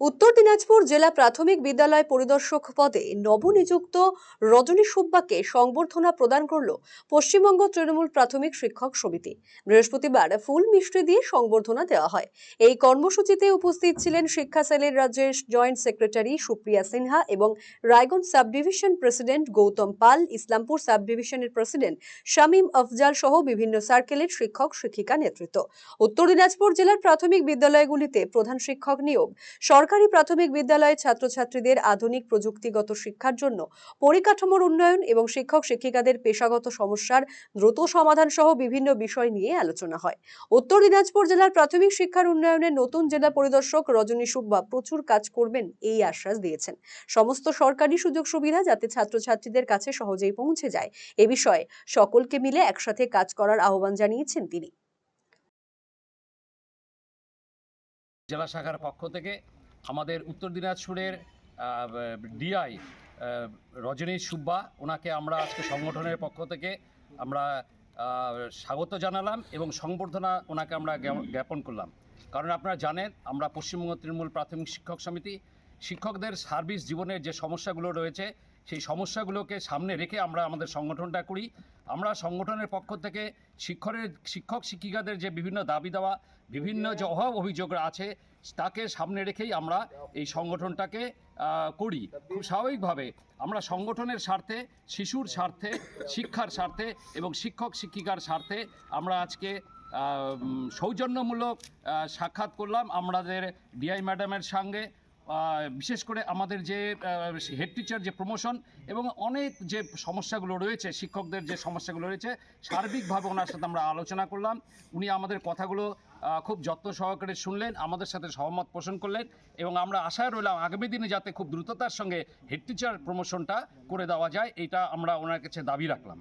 উত্তর দিনাজপুর জেলা প্রাথমিক বিদ্যালয় পরিদর্শক পদে নবনিযুক্ত রজনী সুব্বাকে সংবর্ধনা প্রদান করল পশ্চিমবঙ্গ তৃণমূল প্রাথমিক শিক্ষক সমিতি। বৃহস্পতিবার ফুল মিষ্টি দিয়ে সংবর্ধনা দেওয়া হয়। এই কর্মসূচিতে উপস্থিত ছিলেন শিক্ষা সেলের রাজ্যের জয়েন্ট সেক্রেটারি সুপ্রিয়া সিনহা এবং Raiganj sub division president Gautam Pal, Islampur sub ডিভিশনের প্রেসিডেন্ট শামীম আফজাল সহ বিভিন্ন সার্কেলের শিক্ষক শিক্ষিকা নেতৃত্ব। উত্তর দিনাজপুর জেলার প্রাথমিক বিদ্যালয়গুলিতে প্রধান শিক্ষক নিয়োগ, সরকারি প্রাথমিক বিদ্যালয়ের ছাত্রছাত্রীদের আধুনিক প্রযুক্তিগত শিক্ষার জন্য পরিকাঠামোর উন্নয়ন এবং শিক্ষক শিক্ষিকাদের পেশাগত সমস্যার দ্রুত সমাধান সহ বিভিন্ন বিষয় নিয়ে আলোচনা হয়। উত্তর দিনাজপুর জেলার প্রাথমিক শিক্ষার উন্নয়নে নতুন জেলা পরিদর্শক রজনী সুব্বা প্রচুর কাজ করবেন এই আশ্বাস দিয়েছেন। সমস্ত সরকারি সুযোগ সুবিধা যাতে ছাত্রছাত্রীদের কাছে সহজেই পৌঁছে যায় এ বিষয়ে সকলকে মিলে একসাথে কাজ করার আহ্বান জানিয়েছেন তিনি। জেলা শাখার পক্ষ থেকে আমাদের উত্তর দিনাজপুরের ডিআই রজনী সুব্বা, ওনাকে আমরা আজকে সংগঠনের পক্ষ থেকে আমরা স্বাগত জানালাম এবং সংবর্ধনা ওনাকে আমরা জ্ঞাপন করলাম। কারণ আপনারা জানেন, আমরা পশ্চিমবঙ্গ তৃণমূল প্রাথমিক শিক্ষক সমিতি শিক্ষকদের সার্ভিস জীবনের যে সমস্যাগুলো রয়েছে সেই সমস্যাগুলোকে সামনে রেখে আমরা আমাদের সংগঠনটা করি। আমরা সংগঠনের পক্ষ থেকে শিক্ষক শিক্ষিকাদের যে বিভিন্ন দাবি দেওয়া, বিভিন্ন যে অভাব অভিযোগ আছে তাকে সামনে রেখেই আমরা এই সংগঠনটাকে করি। খুব স্বাভাবিকভাবে আমরা সংগঠনের স্বার্থে, শিশুর স্বার্থে, শিক্ষার স্বার্থে এবং শিক্ষক শিক্ষিকার স্বার্থে আমরা আজকে সৌজন্যমূলক সাক্ষাৎ করলাম আমাদের ডিআই ম্যাডামের সঙ্গে। বিশেষ করে আমাদের যে হেড টিচার যে প্রমোশন এবং অনেক যে সমস্যাগুলো রয়েছে, শিক্ষকদের যে সমস্যাগুলো রয়েছে, সার্বিকভাবে ওনার সাথে আমরা আলোচনা করলাম। উনি আমাদের কথাগুলো খুব যত্ন সহকারে শুনলেন, আমাদের সাথে সহমত পোষণ করলেন এবং আমরা আশায় রইলাম আগামী দিনে যাতে খুব দ্রুততার সঙ্গে হেড টিচার প্রমোশনটা করে দেওয়া যায়, এটা আমরা ওনার কাছে দাবি রাখলাম।